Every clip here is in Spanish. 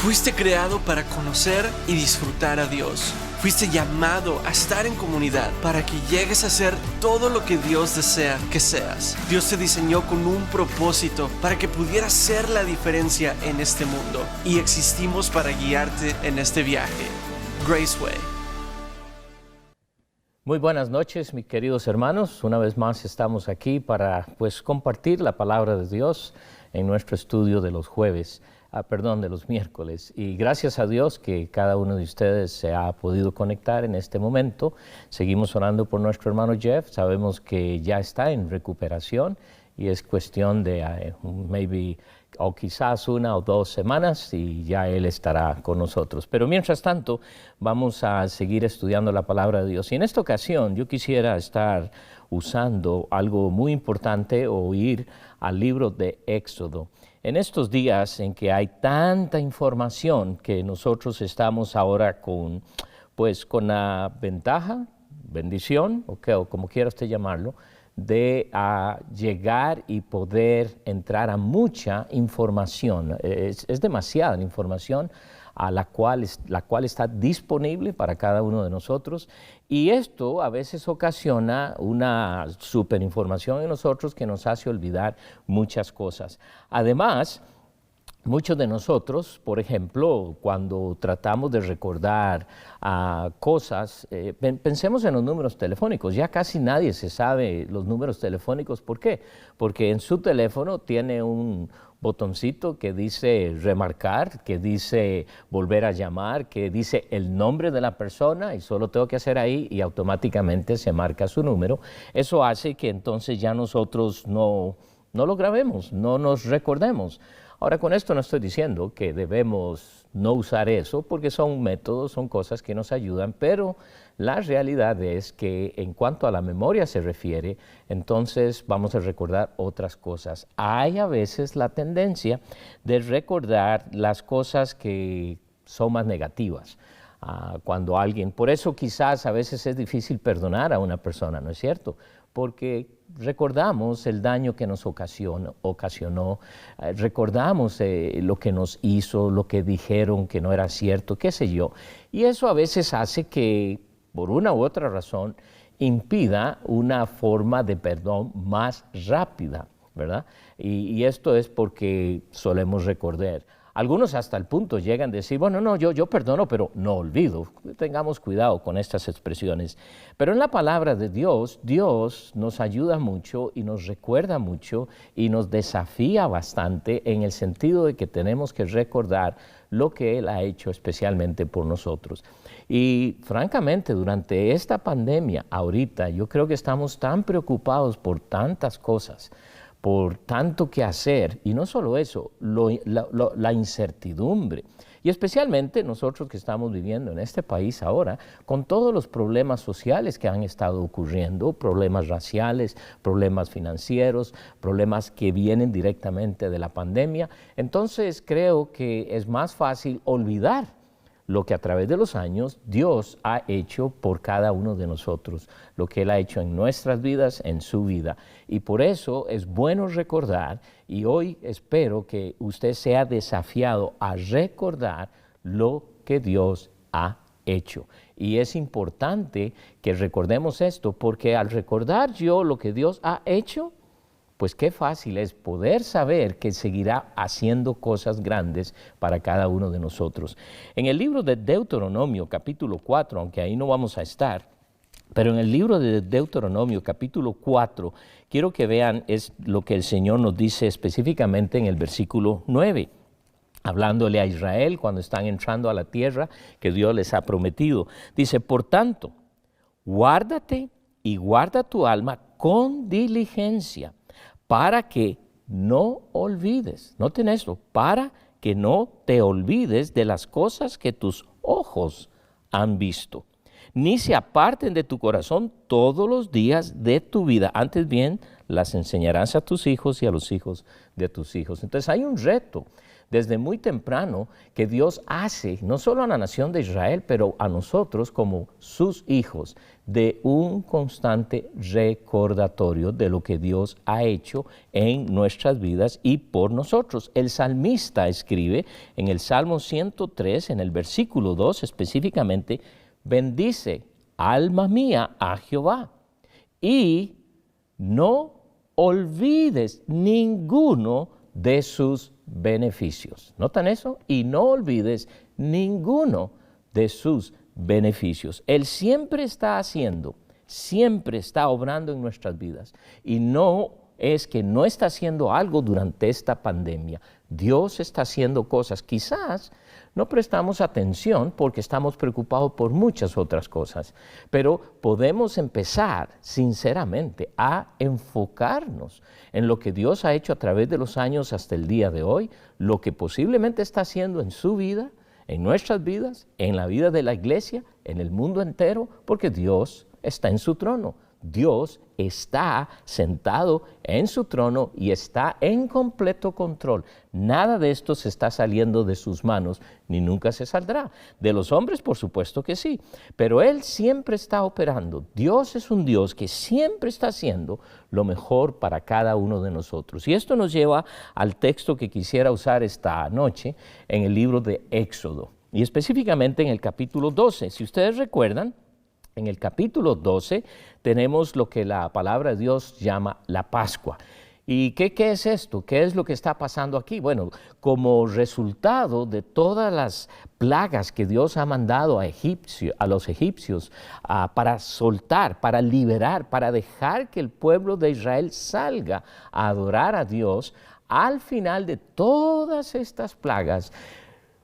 Fuiste creado para conocer y disfrutar a Dios. Fuiste llamado a estar en comunidad para que llegues a ser todo lo que Dios desea que seas. Dios te diseñó con un propósito para que pudieras ser la diferencia en este mundo, y existimos para guiarte en este viaje. Graceway. Muy buenas noches, mis queridos hermanos. Una vez más estamos aquí para compartir la palabra de Dios en nuestro estudio de los jueves. De los miércoles. Y gracias a Dios que cada uno de ustedes se ha podido conectar en este momento. Seguimos orando por nuestro hermano Jeff. Sabemos que ya está en recuperación y es cuestión de quizás 1 o 2 semanas y ya él estará con nosotros. Pero mientras tanto, vamos a seguir estudiando la palabra de Dios. Y en esta ocasión yo quisiera estar usando algo muy importante o ir al libro de Éxodo. En estos días en que hay tanta información que nosotros estamos ahora con la bendición, o como quiera usted llamarlo, de llegar y poder entrar a mucha información. Es demasiada la información la cual está disponible para cada uno de nosotros, y esto a veces ocasiona una superinformación en nosotros que nos hace olvidar muchas cosas. Además, muchos de nosotros, por ejemplo, cuando tratamos de recordar cosas, pensemos en los números telefónicos. Ya casi nadie se sabe los números telefónicos. ¿Por qué? Porque en su teléfono tiene un botoncito que dice remarcar, que dice volver a llamar, que dice el nombre de la persona, y solo tengo que hacer ahí y automáticamente se marca su número. Eso hace que entonces ya nosotros no lo grabemos, no nos recordemos. Ahora, con esto no estoy diciendo que debemos no usar eso, porque son métodos, son cosas que nos ayudan, pero la realidad es que en cuanto a la memoria se refiere, entonces vamos a recordar otras cosas. Hay a veces la tendencia de recordar las cosas que son más negativas. Cuando alguien, por eso quizás a veces es difícil perdonar a una persona, ¿no es cierto? Porque recordamos el daño que nos ocasionó, recordamos lo que nos hizo, lo que dijeron que no era cierto, qué sé yo. Y eso a veces hace que, por una u otra razón, impida una forma de perdón más rápida, ¿verdad? Y esto es porque solemos recordar. Algunos hasta el punto llegan a decir, bueno, no, yo perdono, pero no olvido. Tengamos cuidado con estas expresiones. Pero en la palabra de Dios, Dios nos ayuda mucho y nos recuerda mucho y nos desafía bastante en el sentido de que tenemos que recordar lo que Él ha hecho especialmente por nosotros. Y francamente, durante esta pandemia, ahorita, yo creo que estamos tan preocupados por tantas cosas, por tanto que hacer, y no solo eso, la incertidumbre, y especialmente nosotros que estamos viviendo en este país ahora, con todos los problemas sociales que han estado ocurriendo, problemas raciales, problemas financieros, problemas que vienen directamente de la pandemia. Entonces creo que es más fácil olvidar lo que a través de los años Dios ha hecho por cada uno de nosotros, lo que Él ha hecho en nuestras vidas, en su vida. Y por eso es bueno recordar, y hoy espero que usted sea desafiado a recordar lo que Dios ha hecho. Y es importante que recordemos esto, porque al recordar yo lo que Dios ha hecho, pues qué fácil es poder saber que seguirá haciendo cosas grandes para cada uno de nosotros. En el libro de Deuteronomio, capítulo 4, aunque ahí no vamos a estar, pero en el libro de Deuteronomio, capítulo 4, quiero que vean es lo que el Señor nos dice específicamente en el versículo 9, hablándole a Israel cuando están entrando a la tierra que Dios les ha prometido. Dice, por tanto, guárdate y guarda tu alma con diligencia, para que no olvides, noten esto, para que no te olvides de las cosas que tus ojos han visto, ni se aparten de tu corazón todos los días de tu vida. Antes bien, las enseñarás a tus hijos y a los hijos de tus hijos. Entonces hay un reto desde muy temprano que Dios hace, no solo a la nación de Israel, pero a nosotros como sus hijos, de un constante recordatorio de lo que Dios ha hecho en nuestras vidas y por nosotros. El salmista escribe en el Salmo 103, en el versículo 2 específicamente, bendice, alma mía, a Jehová, y no olvides ninguno de sus beneficios. ¿Notan eso? Y no olvides ninguno de sus beneficios. Él siempre está haciendo, siempre está obrando en nuestras vidas. Y no es que no está haciendo algo durante esta pandemia. Dios está haciendo cosas. Quizás no prestamos atención porque estamos preocupados por muchas otras cosas, pero podemos empezar sinceramente a enfocarnos en lo que Dios ha hecho a través de los años hasta el día de hoy, lo que posiblemente está haciendo en su vida, en nuestras vidas, en la vida de la iglesia, en el mundo entero, porque Dios está en su trono. Dios está sentado en su trono y está en completo control. Nada de esto se está saliendo de sus manos, ni nunca se saldrá. De los hombres, por supuesto que sí, pero Él siempre está operando. Dios es un Dios que siempre está haciendo lo mejor para cada uno de nosotros. Y esto nos lleva al texto que quisiera usar esta noche en el libro de Éxodo, y específicamente en el capítulo 12. Si ustedes recuerdan, en el capítulo 12 tenemos lo que la palabra de Dios llama la Pascua. ¿Y qué es esto? ¿Qué es lo que está pasando aquí? Bueno, como resultado de todas las plagas que Dios ha mandado a los egipcios para soltar, para liberar, para dejar que el pueblo de Israel salga a adorar a Dios, al final de todas estas plagas,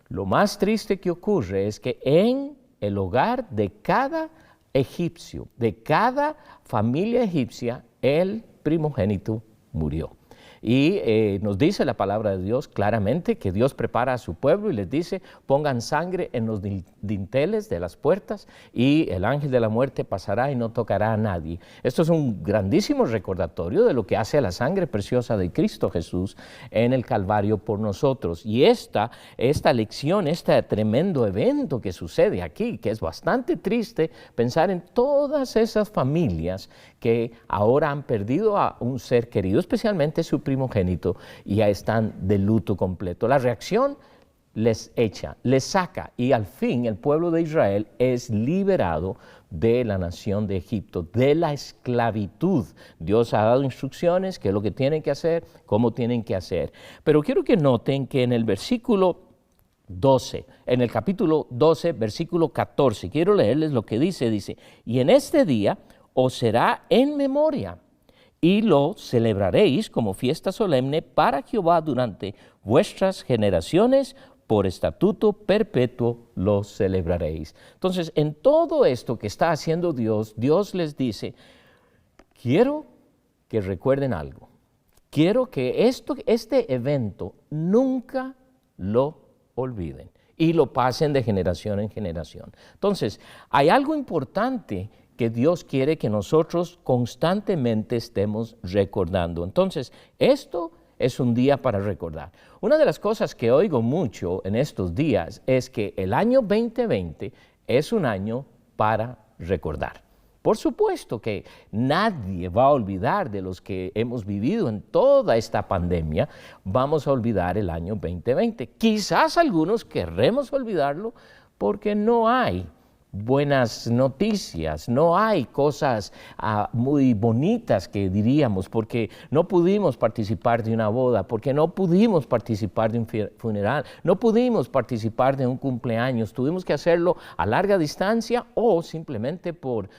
lo más triste que ocurre es que en el hogar de cada egipcio, de cada familia egipcia, el primogénito murió. Y nos dice la palabra de Dios claramente que Dios prepara a su pueblo y les dice: pongan sangre en los dinteles de las puertas y el ángel de la muerte pasará y no tocará a nadie. Esto es un grandísimo recordatorio de lo que hace la sangre preciosa de Cristo Jesús en el Calvario por nosotros. Y esta lección, este tremendo evento que sucede aquí, que es bastante triste pensar en todas esas familias que ahora han perdido a un ser querido, especialmente su primogénito, y ya están de luto completo. La reacción les echa, les saca, y al fin el pueblo de Israel es liberado de la nación de Egipto, de la esclavitud. Dios ha dado instrucciones, qué es lo que tienen que hacer, cómo tienen que hacer. Pero quiero que noten que en el versículo 12, en el capítulo 12, versículo 14, quiero leerles lo que dice, y en este día os será en memoria, y lo celebraréis como fiesta solemne para Jehová durante vuestras generaciones, por estatuto perpetuo lo celebraréis. Entonces, en todo esto que está haciendo Dios, Dios les dice: quiero que recuerden algo, quiero que este evento nunca lo olviden y lo pasen de generación en generación. Entonces, hay algo importante que Dios quiere que nosotros constantemente estemos recordando. Entonces, esto es un día para recordar. Una de las cosas que oigo mucho en estos días es que el año 2020 es un año para recordar. Por supuesto que nadie va a olvidar de los que hemos vivido en toda esta pandemia, vamos a olvidar el año 2020. Quizás algunos querremos olvidarlo porque no hay buenas noticias, no hay cosas muy bonitas que diríamos, porque no pudimos participar de una boda, porque no pudimos participar de un funeral, no pudimos participar de un cumpleaños, tuvimos que hacerlo a larga distancia o simplemente por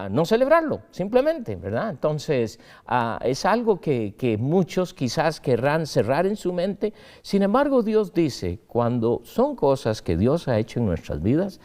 no celebrarlo, simplemente, ¿verdad? Entonces, es algo que muchos quizás querrán cerrar en su mente. Sin embargo, Dios dice, cuando son cosas que Dios ha hecho en nuestras vidas,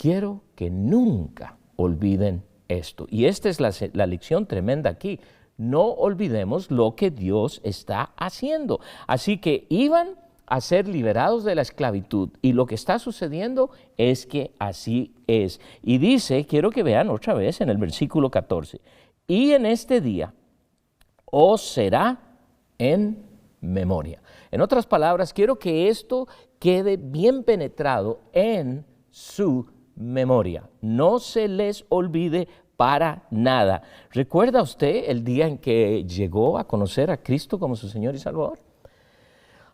quiero que nunca olviden esto. Y esta es la lección tremenda aquí. No olvidemos lo que Dios está haciendo. Así que iban a ser liberados de la esclavitud. Y lo que está sucediendo es que así es. Y dice, quiero que vean otra vez en el versículo 14. Y en este día os será en memoria. En otras palabras, quiero que esto quede bien penetrado en su memoria. No se les olvide para nada. ¿Recuerda usted el día en que llegó a conocer a Cristo como su Señor y Salvador?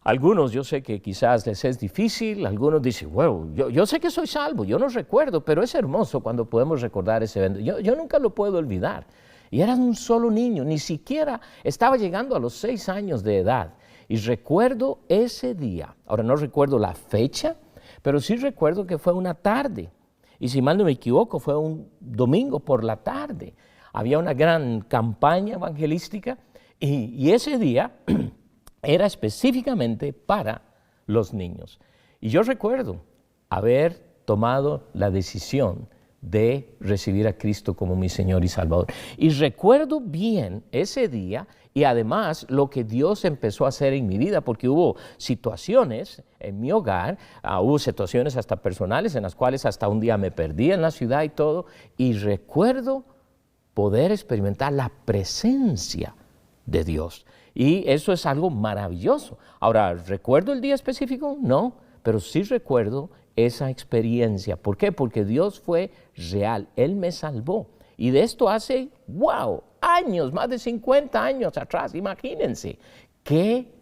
Algunos, yo sé que quizás les es difícil, algunos dicen, bueno, yo sé que soy salvo, yo no recuerdo, pero es hermoso cuando podemos recordar ese evento. Yo nunca lo puedo olvidar. Y era un solo niño, ni siquiera estaba llegando a los 6 años de edad. Y recuerdo ese día, ahora no recuerdo la fecha, pero sí recuerdo que fue una tarde. Y si mal no me equivoco, fue un domingo por la tarde. Había una gran campaña evangelística y ese día era específicamente para los niños. Y yo recuerdo haber tomado la decisión de recibir a Cristo como mi Señor y Salvador. Y recuerdo bien ese día y además lo que Dios empezó a hacer en mi vida, porque hubo situaciones en mi hogar, hubo situaciones hasta personales en las cuales hasta un día me perdí en la ciudad y todo, y recuerdo poder experimentar la presencia de Dios. Y eso es algo maravilloso. Ahora, ¿recuerdo el día específico? No, pero sí recuerdo esa experiencia. ¿Por qué? Porque Dios fue real, Él me salvó. Y de esto hace, wow, años, más de 50 años atrás, imagínense. Qué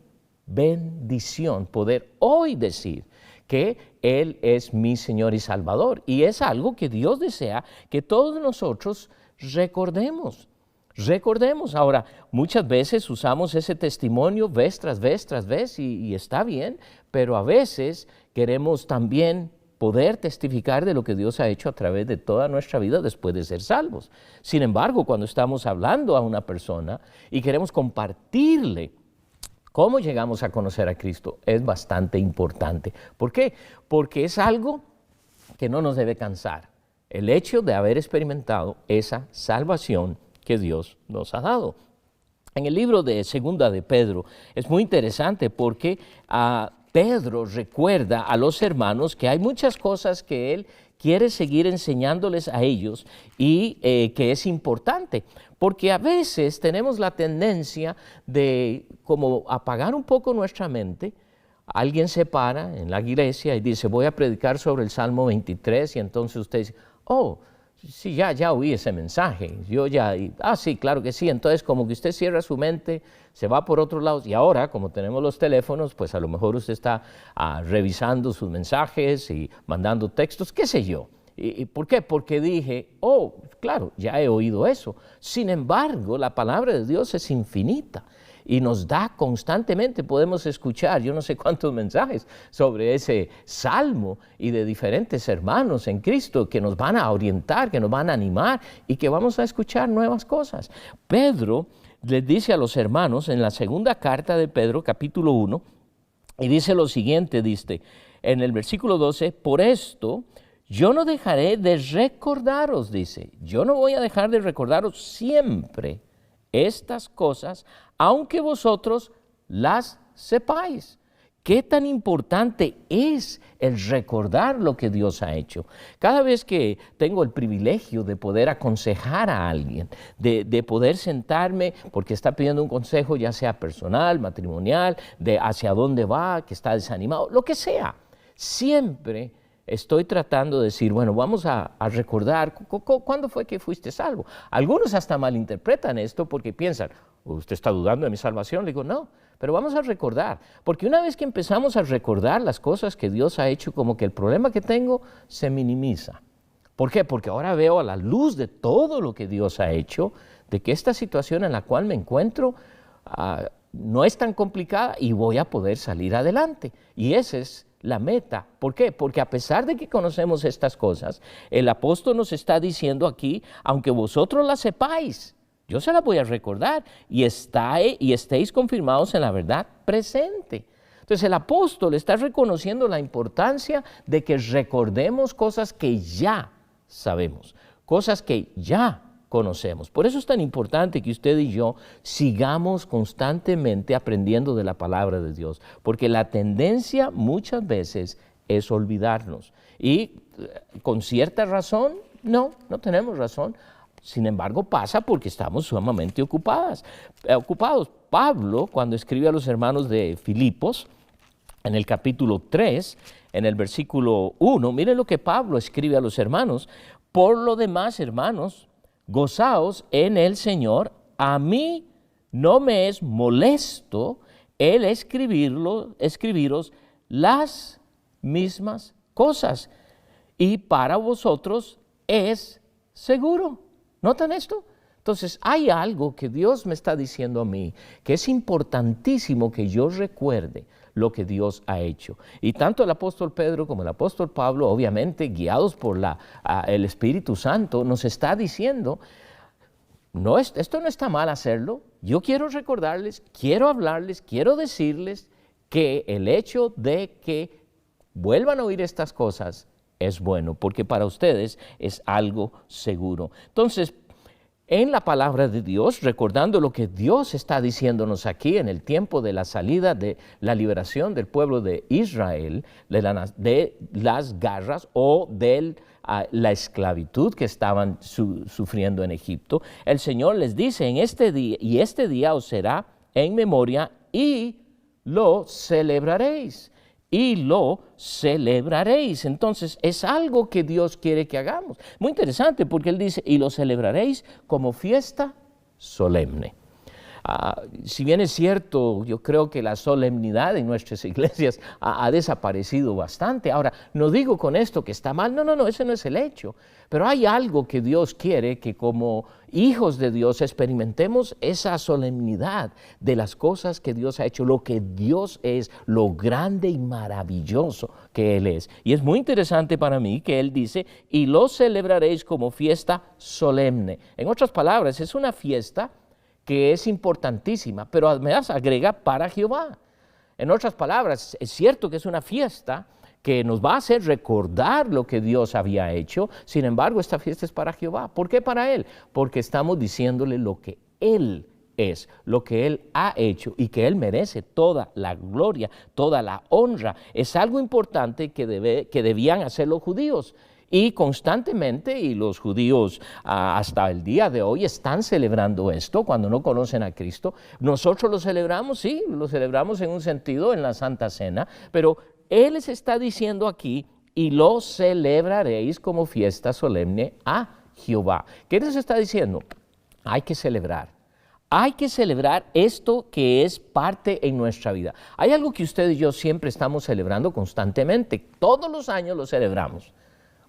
bendición poder hoy decir que Él es mi Señor y Salvador. Y es algo que Dios desea que todos nosotros recordemos. Recordemos. Ahora, muchas veces usamos ese testimonio vez tras vez tras vez y está bien, pero a veces queremos también poder testificar de lo que Dios ha hecho a través de toda nuestra vida después de ser salvos. Sin embargo, cuando estamos hablando a una persona y queremos compartirle cómo llegamos a conocer a Cristo, es bastante importante. ¿Por qué? Porque es algo que no nos debe cansar. El hecho de haber experimentado esa salvación que Dios nos ha dado. En el libro de Segunda de Pedro es muy interesante porque Pedro recuerda a los hermanos que hay muchas cosas que él quiere seguir enseñándoles a ellos y que es importante, porque a veces tenemos la tendencia de como apagar un poco nuestra mente. Alguien se para en la iglesia y dice, voy a predicar sobre el Salmo 23 y entonces usted dice, oh, sí, ya oí ese mensaje, sí, claro que sí. Entonces como que usted cierra su mente, se va por otros lados y ahora como tenemos los teléfonos, pues a lo mejor usted está revisando sus mensajes y mandando textos, qué sé yo. ¿Y por qué? Porque dije, oh, claro, ya he oído eso. Sin embargo, la palabra de Dios es infinita y nos da constantemente, podemos escuchar yo no sé cuántos mensajes sobre ese salmo y de diferentes hermanos en Cristo que nos van a orientar, que nos van a animar y que vamos a escuchar nuevas cosas. Pedro les dice a los hermanos en la segunda carta de Pedro, capítulo 1, y dice lo siguiente, dice, en el versículo 12, por esto yo no dejaré de recordaros, dice, yo no voy a dejar de recordaros siempre estas cosas, aunque vosotros las sepáis. ¿Qué tan importante es el recordar lo que Dios ha hecho? Cada vez que tengo el privilegio de poder aconsejar a alguien, de poder sentarme porque está pidiendo un consejo, ya sea personal, matrimonial, de hacia dónde va, que está desanimado, lo que sea, siempre estoy tratando de decir, bueno, vamos a recordar, ¿cuándo fue que fuiste salvo? Algunos hasta malinterpretan esto porque piensan, ¿usted está dudando de mi salvación? Le digo, no, pero vamos a recordar, porque una vez que empezamos a recordar las cosas que Dios ha hecho, como que el problema que tengo se minimiza. ¿Por qué? Porque ahora veo a la luz de todo lo que Dios ha hecho, de que esta situación en la cual me encuentro no es tan complicada y voy a poder salir adelante. Y esa es la meta. ¿Por qué? Porque a pesar de que conocemos estas cosas, el apóstol nos está diciendo aquí, aunque vosotros las sepáis, yo se las voy a recordar y estéis confirmados en la verdad presente. Entonces el apóstol está reconociendo la importancia de que recordemos cosas que ya sabemos, cosas que ya conocemos. Por eso es tan importante que usted y yo sigamos constantemente aprendiendo de la palabra de Dios, porque la tendencia muchas veces es olvidarnos. Y con cierta razón, no tenemos razón. Sin embargo, pasa porque estamos sumamente ocupados. Pablo, cuando escribe a los hermanos de Filipos, en el capítulo 3, en el versículo 1, miren lo que Pablo escribe a los hermanos. Por lo demás, hermanos, gozaos en el Señor. A mí no me es molesto el escribiros las mismas cosas, y para vosotros es seguro. ¿Notan esto? Entonces, hay algo que Dios me está diciendo a mí, que es importantísimo que yo recuerde lo que Dios ha hecho. Y tanto el apóstol Pedro como el apóstol Pablo, obviamente guiados por el Espíritu Santo, nos está diciendo, no, esto no está mal hacerlo. Yo quiero recordarles, quiero hablarles, quiero decirles que el hecho de que vuelvan a oír estas cosas es bueno, porque para ustedes es algo seguro. Entonces, en la palabra de Dios, recordando lo que Dios está diciéndonos aquí en el tiempo de la salida de la liberación del pueblo de Israel, de las garras o de la esclavitud que estaban sufriendo en Egipto, el Señor les dice en este día os será en memoria y lo celebraréis. Y lo celebraréis. Entonces, es algo que Dios quiere que hagamos. Muy interesante porque Él dice, y lo celebraréis como fiesta solemne. Si bien es cierto, yo creo que la solemnidad en nuestras iglesias ha desaparecido bastante. Ahora, no digo con esto que está mal, no, ese no es el hecho. Pero hay algo que Dios quiere que como hijos de Dios experimentemos esa solemnidad de las cosas que Dios ha hecho, lo que Dios es, lo grande y maravilloso que Él es. Y es muy interesante para mí que Él dice, y lo celebraréis como fiesta solemne. En otras palabras, es una fiesta que es importantísima, pero además agrega para Jehová. En otras palabras, es cierto que es una fiesta que nos va a hacer recordar lo que Dios había hecho, sin embargo, esta fiesta es para Jehová. ¿Por qué para Él? Porque estamos diciéndole lo que Él es, lo que Él ha hecho y que Él merece toda la gloria, toda la honra. Es algo importante que debían hacer los judíos. Y constantemente, y los judíos hasta el día de hoy están celebrando esto cuando no conocen a Cristo. Nosotros lo celebramos, sí, lo celebramos en un sentido en la Santa Cena, pero Él les está diciendo aquí, y lo celebraréis como fiesta solemne a Jehová. ¿Qué les está diciendo? Hay que celebrar. Hay que celebrar esto que es parte en nuestra vida. Hay algo que usted y yo siempre estamos celebrando constantemente. Todos los años lo celebramos.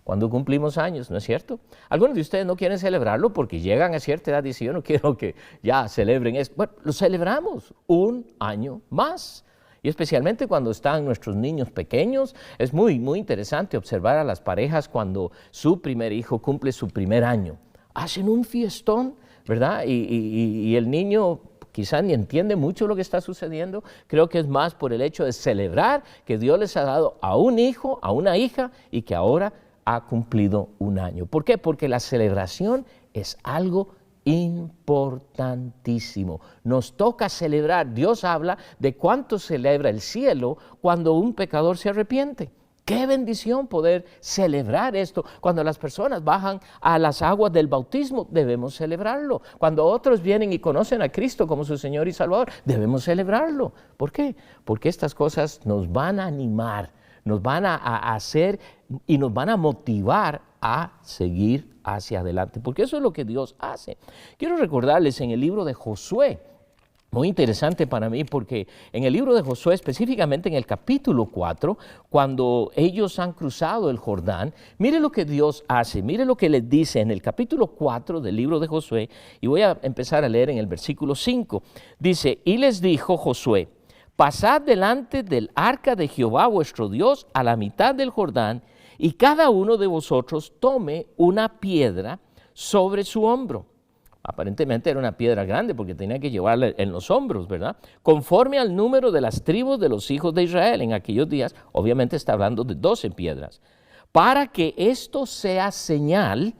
Cuando cumplimos años, ¿no es cierto? Algunos de ustedes no quieren celebrarlo porque llegan a cierta edad y dicen, yo no quiero que ya celebren esto. Bueno, lo celebramos un año más. Y especialmente cuando están nuestros niños pequeños, es muy interesante observar a las parejas cuando su primer hijo cumple su primer año. Hacen un fiestón, ¿verdad? Y el niño quizás ni entiende mucho lo que está sucediendo. Creo que es más por el hecho de celebrar que Dios les ha dado a un hijo, a una hija, y que ahora ha cumplido un año. ¿Por qué? Porque la celebración es algo importantísimo. Nos toca celebrar. Dios habla de cuánto celebra el cielo cuando un pecador se arrepiente. ¡Qué bendición poder celebrar esto! Cuando las personas bajan a las aguas del bautismo, debemos celebrarlo. Cuando otros vienen y conocen a Cristo como su Señor y Salvador, debemos celebrarlo. ¿Por qué? Porque estas cosas nos van a animar, nos van a hacer y nos van a motivar a seguir hacia adelante, porque eso es lo que Dios hace. Quiero recordarles en el libro de Josué, muy interesante para mí, porque en el libro de Josué, específicamente en el capítulo 4, cuando ellos han cruzado el Jordán, mire lo que Dios hace, mire lo que les dice en el capítulo 4 del libro de Josué, y voy a empezar a leer en el versículo 5. Dice, y les dijo Josué, pasad delante del arca de Jehová vuestro Dios a la mitad del Jordán, y cada uno de vosotros tome una piedra sobre su hombro. Aparentemente era una piedra grande porque tenía que llevarla en los hombros, ¿verdad? Conforme al número de las tribus de los hijos de Israel en aquellos días, obviamente está hablando de 12 piedras, para que esto sea señal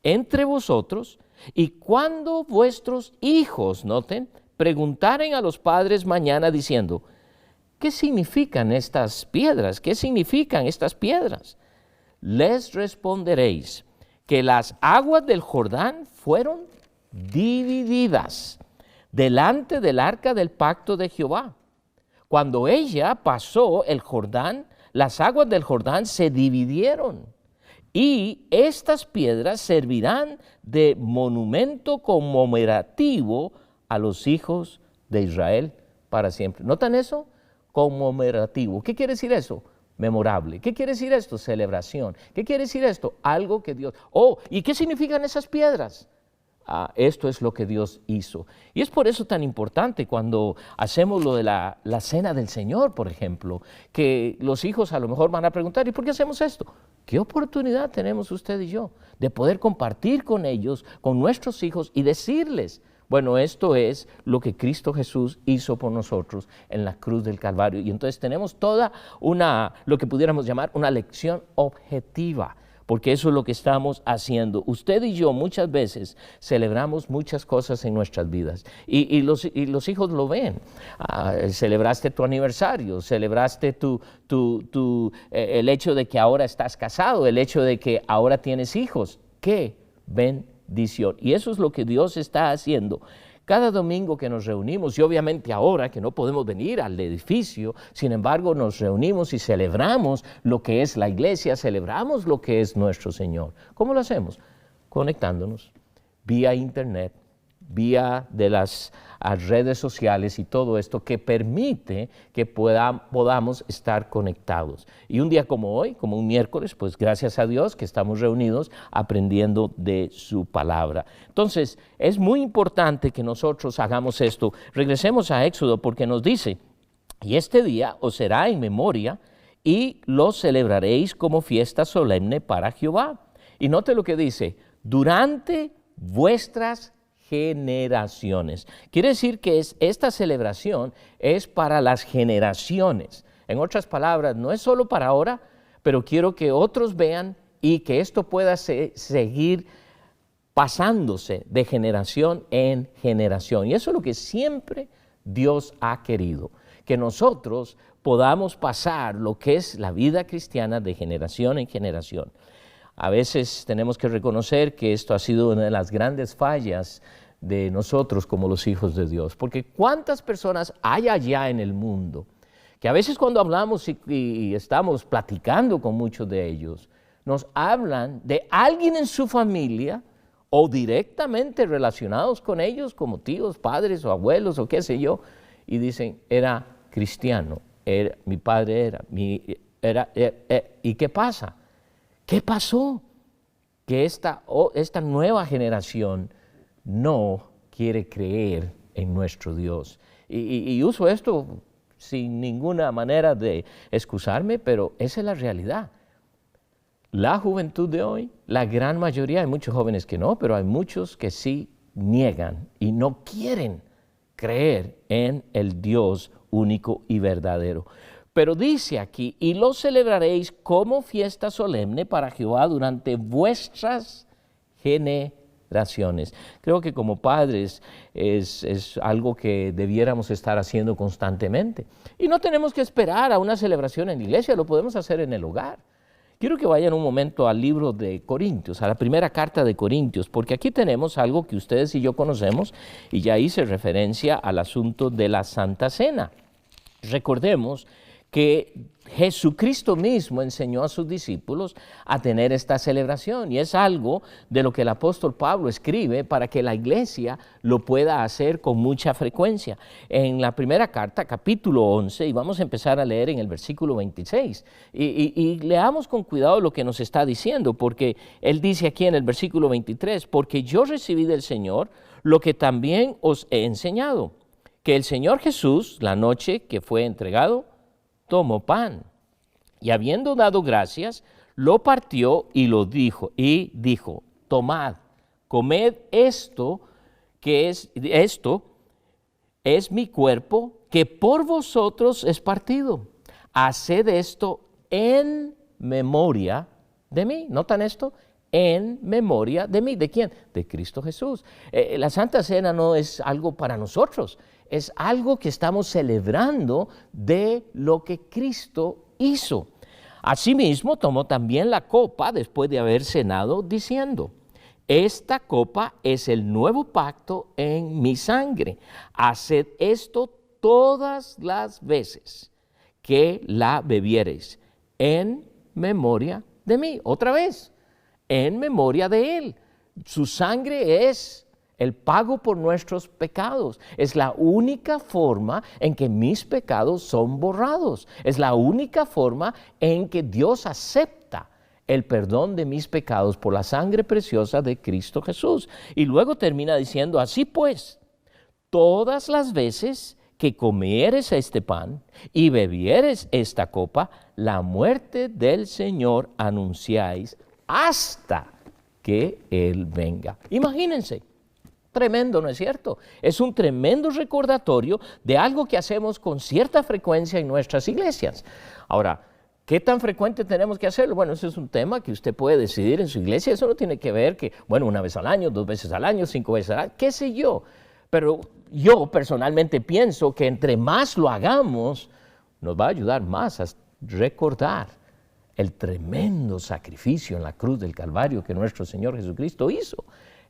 entre vosotros, y cuando vuestros hijos, noten, preguntaren a los padres mañana diciendo, ¿qué significan estas piedras? ¿Qué significan estas piedras? Les responderéis que las aguas del Jordán fueron divididas delante del arca del pacto de Jehová. Cuando ella pasó el Jordán, las aguas del Jordán se dividieron, y estas piedras servirán de monumento conmemorativo a los hijos de Israel para siempre. ¿Notan eso? Conmemorativo. ¿Qué quiere decir eso? Memorable. ¿Qué quiere decir esto? Celebración. ¿Qué quiere decir esto? Algo que Dios... ¿y qué significan esas piedras? Esto es lo que Dios hizo. Y es por eso tan importante cuando hacemos lo de la cena del Señor, por ejemplo, que los hijos a lo mejor van a preguntar, ¿y por qué hacemos esto? ¿Qué oportunidad tenemos usted y yo de poder compartir con ellos, con nuestros hijos y decirles, bueno, esto es lo que Cristo Jesús hizo por nosotros en la cruz del Calvario? Y entonces tenemos toda lo que pudiéramos llamar una lección objetiva, porque eso es lo que estamos haciendo. Usted y yo muchas veces celebramos muchas cosas en nuestras vidas y los hijos lo ven. Celebraste tu aniversario, celebraste el hecho de que ahora estás casado, el hecho de que ahora tienes hijos. ¡Qué bendición! Y eso es lo que Dios está haciendo. Cada domingo que nos reunimos, y obviamente ahora que no podemos venir al edificio, sin embargo nos reunimos y celebramos lo que es la iglesia, celebramos lo que es nuestro Señor. ¿Cómo lo hacemos? Conectándonos vía internet, vía de las redes sociales y todo esto que permite que podamos estar conectados. Y un día como hoy, como un miércoles, pues gracias a Dios que estamos reunidos aprendiendo de su palabra. Entonces, es muy importante que nosotros hagamos esto. Regresemos a Éxodo porque nos dice, y este día os será en memoria y lo celebraréis como fiesta solemne para Jehová. Y note lo que dice, durante vuestras generaciones. Quiere decir que esta celebración es para las generaciones. En otras palabras, no es solo para ahora, pero quiero que otros vean y que esto pueda seguir pasándose de generación en generación. Y eso es lo que siempre Dios ha querido, que nosotros podamos pasar lo que es la vida cristiana de generación en generación. A veces tenemos que reconocer que esto ha sido una de las grandes fallas de nosotros como los hijos de Dios, porque cuántas personas hay allá en el mundo que a veces cuando hablamos y estamos platicando con muchos de ellos, nos hablan de alguien en su familia o directamente relacionados con ellos como tíos, padres o abuelos o qué sé yo, y dicen, era cristiano, mi padre ¿y qué pasa? ¿Qué pasó? Que esta nueva generación no quiere creer en nuestro Dios. Y uso esto sin ninguna manera de excusarme, pero esa es la realidad. La juventud de hoy, la gran mayoría, hay muchos jóvenes que no, pero hay muchos que sí niegan y no quieren creer en el Dios único y verdadero. Pero dice aquí, y lo celebraréis como fiesta solemne para Jehová durante vuestras generaciones. Creo que como padres es algo que debiéramos estar haciendo constantemente. Y no tenemos que esperar a una celebración en la iglesia, lo podemos hacer en el hogar. Quiero que vayan un momento al libro de Corintios, a la primera carta de Corintios, porque aquí tenemos algo que ustedes y yo conocemos y ya hice referencia al asunto de la Santa Cena. Recordemos que Jesucristo mismo enseñó a sus discípulos a tener esta celebración y es algo de lo que el apóstol Pablo escribe para que la iglesia lo pueda hacer con mucha frecuencia. En la primera carta, capítulo 11, y vamos a empezar a leer en el versículo 26, y leamos con cuidado lo que nos está diciendo, porque él dice aquí en el versículo 23, porque yo recibí del Señor lo que también os he enseñado, que el Señor Jesús, la noche que fue entregado, tomó pan y habiendo dado gracias, lo partió y dijo, tomad, comed esto es mi cuerpo que por vosotros es partido. Haced esto en memoria de mí. ¿Notan esto? En memoria de mí. ¿De quién? De Cristo Jesús. La Santa Cena no es algo para nosotros, es algo que estamos celebrando de lo que Cristo hizo. Asimismo, tomó también la copa después de haber cenado, diciendo, Esta copa es el nuevo pacto en mi sangre. Haced esto todas las veces que la bebiereis, en memoria de mí. Otra vez, en memoria de Él. Su sangre es el pago por nuestros pecados. Es la única forma en que mis pecados son borrados. Es la única forma en que Dios acepta el perdón de mis pecados por la sangre preciosa de Cristo Jesús. Y luego termina diciendo, así pues, todas las veces que comieres este pan y bebieres esta copa, la muerte del Señor anunciáis hasta que Él venga. Imagínense, tremendo, ¿no es cierto? Es un tremendo recordatorio de algo que hacemos con cierta frecuencia en nuestras iglesias. Ahora, ¿qué tan frecuente tenemos que hacerlo? Bueno, ese es un tema que usted puede decidir en su iglesia. Eso no tiene que ver que, bueno, una vez al año, 2 veces al año, 5 veces al año, qué sé yo. Pero yo personalmente pienso que entre más lo hagamos, nos va a ayudar más a recordar el tremendo sacrificio en la cruz del Calvario que nuestro Señor Jesucristo hizo.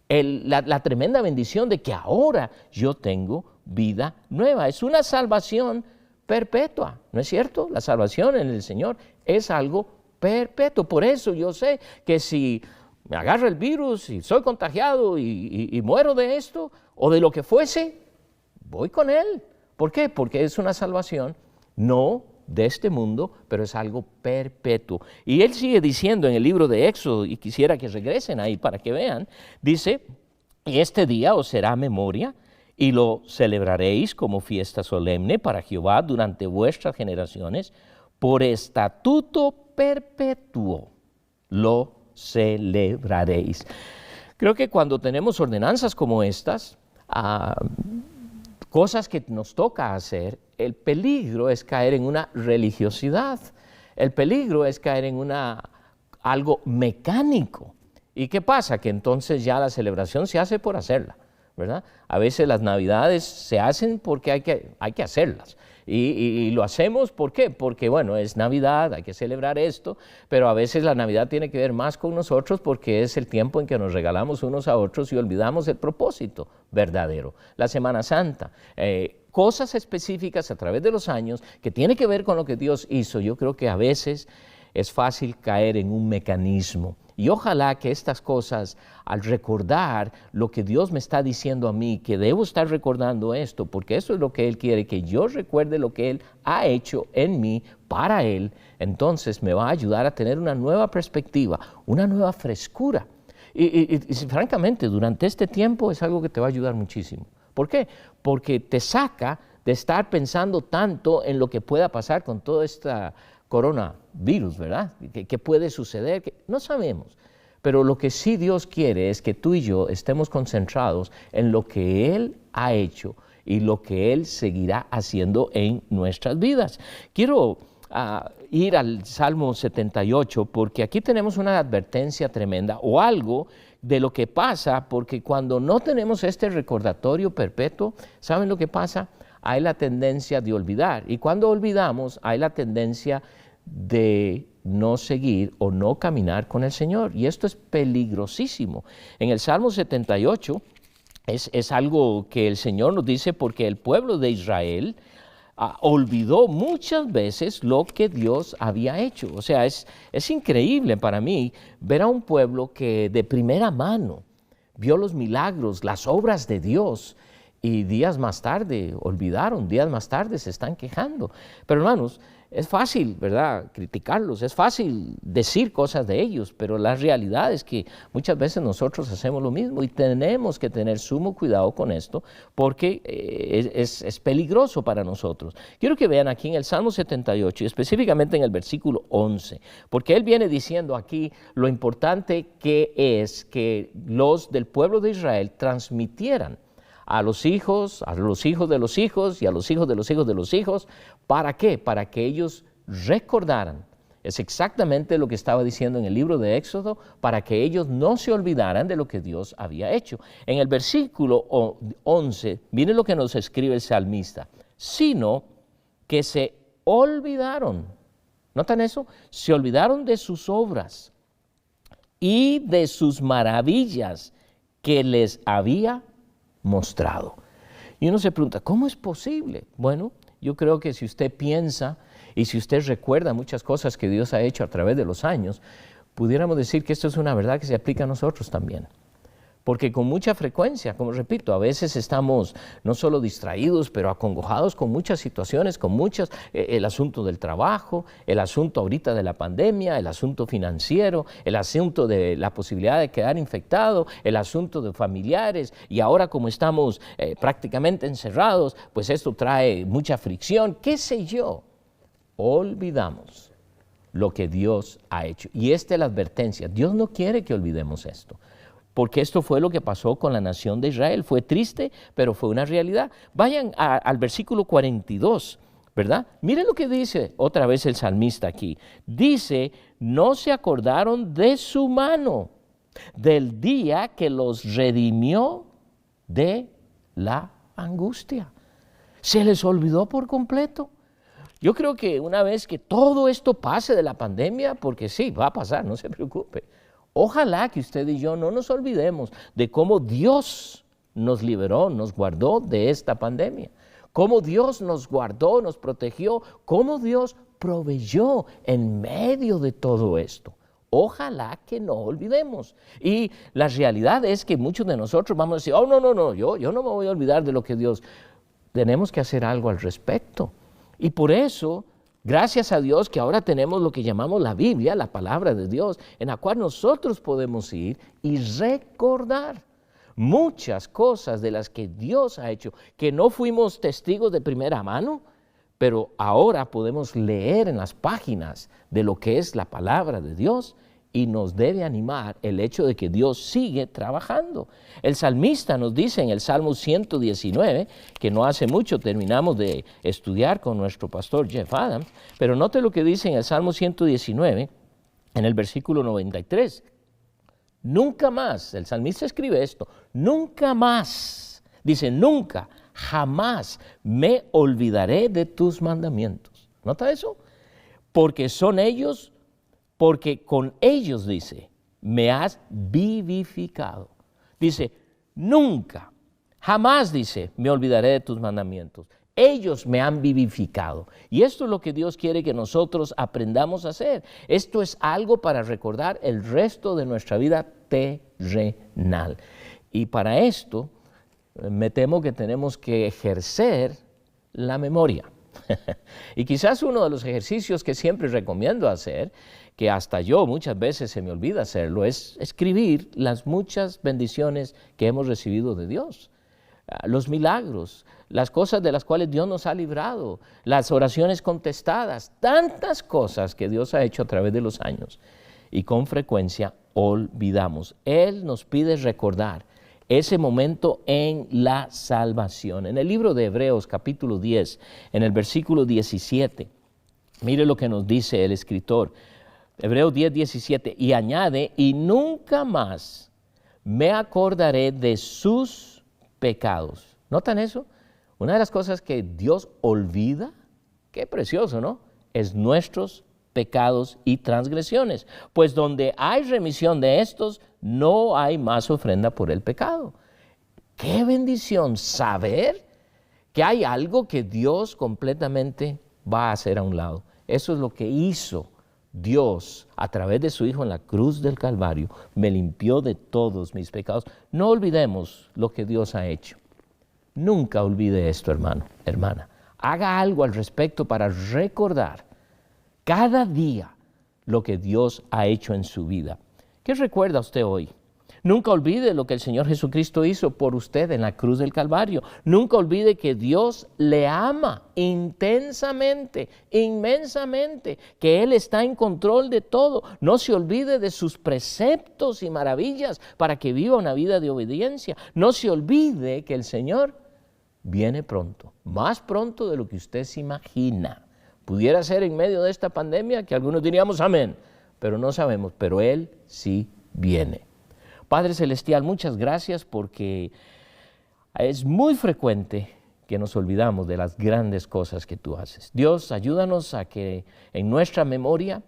La tremenda bendición de que ahora yo tengo vida nueva. Es una salvación perpetua, ¿no es cierto? La salvación en el Señor es algo perpetuo. Por eso yo sé que si me agarra el virus y soy contagiado y muero de esto o de lo que fuese, voy con Él. ¿Por qué? Porque es una salvación no de este mundo, pero es algo perpetuo. Y Él sigue diciendo en el libro de Éxodo, y quisiera que regresen ahí para que vean, dice, y este día os será memoria, y lo celebraréis como fiesta solemne para Jehová durante vuestras generaciones, por estatuto perpetuo lo celebraréis. Creo que cuando tenemos ordenanzas como estas, cosas que nos toca hacer, el peligro es caer en una religiosidad, el peligro es caer en algo mecánico. ¿Y qué pasa? Que entonces ya la celebración se hace por hacerla, ¿verdad? A veces las navidades se hacen porque hay que hacerlas. Y lo hacemos, ¿por qué? Porque, bueno, es Navidad, hay que celebrar esto, pero a veces la Navidad tiene que ver más con nosotros porque es el tiempo en que nos regalamos unos a otros y olvidamos el propósito verdadero. La Semana Santa, cosas específicas a través de los años que tiene que ver con lo que Dios hizo. Yo creo que a veces es fácil caer en un mecanismo. Y ojalá que estas cosas, al recordar lo que Dios me está diciendo a mí, que debo estar recordando esto, porque eso es lo que Él quiere, que yo recuerde lo que Él ha hecho en mí, para Él, entonces me va a ayudar a tener una nueva perspectiva, una nueva frescura. Y francamente, durante este tiempo es algo que te va a ayudar muchísimo. ¿Por qué? Porque te saca de estar pensando tanto en lo que pueda pasar con toda esta coronavirus, ¿verdad? ¿Qué puede suceder? No sabemos. Pero lo que sí Dios quiere es que tú y yo estemos concentrados en lo que Él ha hecho y lo que Él seguirá haciendo en nuestras vidas. Quiero ir al Salmo 78 porque aquí tenemos una advertencia tremenda o algo de lo que pasa, porque cuando no tenemos este recordatorio perpetuo, ¿saben lo que pasa? Hay la tendencia de olvidar, y cuando olvidamos hay la tendencia de no seguir o no caminar con el Señor, y esto es peligrosísimo. En el Salmo 78 es algo que el Señor nos dice porque el pueblo de Israel olvidó muchas veces lo que Dios había hecho. O sea, es increíble para mí ver a un pueblo que de primera mano vio los milagros, las obras de Dios, y días más tarde olvidaron, días más tarde se están quejando. Pero hermanos, es fácil, ¿verdad?, criticarlos, es fácil decir cosas de ellos, pero la realidad es que muchas veces nosotros hacemos lo mismo y tenemos que tener sumo cuidado con esto porque es peligroso para nosotros. Quiero que vean aquí en el Salmo 78 y específicamente en el versículo 11, porque él viene diciendo aquí lo importante que es que los del pueblo de Israel transmitieran a los hijos de los hijos y a los hijos de los hijos de los hijos. ¿Para qué? Para que ellos recordaran. Es exactamente lo que estaba diciendo en el libro de Éxodo, para que ellos no se olvidaran de lo que Dios había hecho. En el versículo 11, miren lo que nos escribe el salmista, sino que se olvidaron. ¿Notan eso? Se olvidaron de sus obras y de sus maravillas que les había mostrado. Y uno se pregunta, ¿cómo es posible? Bueno, yo creo que si usted piensa y si usted recuerda muchas cosas que Dios ha hecho a través de los años, pudiéramos decir que esto es una verdad que se aplica a nosotros también. Porque con mucha frecuencia, como repito, a veces estamos no solo distraídos, pero acongojados con muchas situaciones, el asunto del trabajo, el asunto ahorita de la pandemia, el asunto financiero, el asunto de la posibilidad de quedar infectado, el asunto de familiares, y ahora como estamos prácticamente encerrados, pues esto trae mucha fricción, qué sé yo. Olvidamos lo que Dios ha hecho. Y esta es la advertencia, Dios no quiere que olvidemos esto. Porque esto fue lo que pasó con la nación de Israel. Fue triste, pero fue una realidad. Vayan al versículo 42, ¿verdad? Miren lo que dice otra vez el salmista aquí. Dice, no se acordaron de su mano, del día que los redimió de la angustia. Se les olvidó por completo. Yo creo que una vez que todo esto pase de la pandemia, porque sí, va a pasar, no se preocupe. Ojalá que usted y yo no nos olvidemos de cómo Dios nos liberó, nos guardó de esta pandemia. Cómo Dios nos guardó, nos protegió, cómo Dios proveyó en medio de todo esto. Ojalá que no olvidemos. Y la realidad es que muchos de nosotros vamos a decir, oh, no, yo no me voy a olvidar de lo que Dios. Tenemos que hacer algo al respecto. Y por eso, gracias a Dios que ahora tenemos lo que llamamos la Biblia, la palabra de Dios, en la cual nosotros podemos ir y recordar muchas cosas de las que Dios ha hecho, que no fuimos testigos de primera mano, pero ahora podemos leer en las páginas de lo que es la palabra de Dios y nos debe animar el hecho de que Dios sigue trabajando. El salmista nos dice en el Salmo 119, que no hace mucho terminamos de estudiar con nuestro pastor Jeff Adams, pero note lo que dice en el Salmo 119, en el versículo 93. Nunca más, el salmista escribe esto, nunca más, dice nunca, jamás me olvidaré de tus mandamientos. ¿Nota eso? Porque con ellos, dice, me has vivificado. Dice, nunca, jamás, dice, me olvidaré de tus mandamientos. Ellos me han vivificado. Y esto es lo que Dios quiere que nosotros aprendamos a hacer. Esto es algo para recordar el resto de nuestra vida terrenal. Y para esto, me temo que tenemos que ejercer la memoria. Y quizás uno de los ejercicios que siempre recomiendo hacer, que hasta yo muchas veces se me olvida hacerlo, es escribir las muchas bendiciones que hemos recibido de Dios. Los milagros, las cosas de las cuales Dios nos ha librado, las oraciones contestadas, tantas cosas que Dios ha hecho a través de los años. Y con frecuencia olvidamos. Él nos pide recordar ese momento en la salvación. En el libro de Hebreos capítulo 10, en el versículo 17, mire lo que nos dice el escritor. Hebreos 10, 17, y añade, y nunca más me acordaré de sus pecados. ¿Notan eso? Una de las cosas que Dios olvida, qué precioso, ¿no? Es nuestros pecados y transgresiones. Pues donde hay remisión de estos, no hay más ofrenda por el pecado. Qué bendición saber que hay algo que Dios completamente va a hacer a un lado. Eso es lo que hizo Dios a través de su Hijo en la cruz del Calvario. Me limpió de todos mis pecados. No olvidemos lo que Dios ha hecho. Nunca olvide esto, hermano, hermana. Haga algo al respecto para recordar cada día lo que Dios ha hecho en su vida. ¿Qué recuerda usted hoy? Nunca olvide lo que el Señor Jesucristo hizo por usted en la cruz del Calvario. Nunca olvide que Dios le ama intensamente, inmensamente, que Él está en control de todo. No se olvide de sus preceptos y maravillas para que viva una vida de obediencia. No se olvide que el Señor viene pronto, más pronto de lo que usted se imagina. Pudiera ser en medio de esta pandemia que algunos diríamos amén, pero no sabemos, pero Él sí viene. Padre Celestial, muchas gracias porque es muy frecuente que nos olvidamos de las grandes cosas que tú haces. Dios, ayúdanos a que en nuestra memoria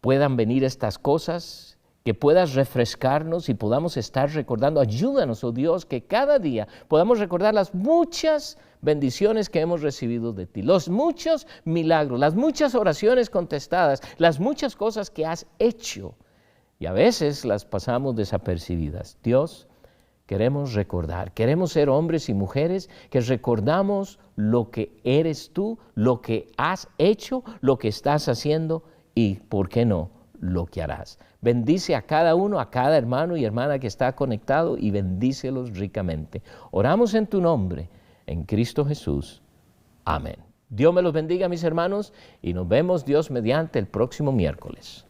puedan venir estas cosas que puedas refrescarnos y podamos estar recordando. Ayúdanos, oh Dios, que cada día podamos recordar las muchas bendiciones que hemos recibido de ti, los muchos milagros, las muchas oraciones contestadas, las muchas cosas que has hecho. Y a veces las pasamos desapercibidas. Dios, queremos recordar, queremos ser hombres y mujeres que recordamos lo que eres tú, lo que has hecho, lo que estás haciendo y, ¿por qué no?, lo que harás. Bendice a cada uno, a cada hermano y hermana que está conectado y bendícelos ricamente. Oramos en tu nombre, en Cristo Jesús. Amén. Dios me los bendiga, mis hermanos, y nos vemos, Dios mediante, el próximo miércoles.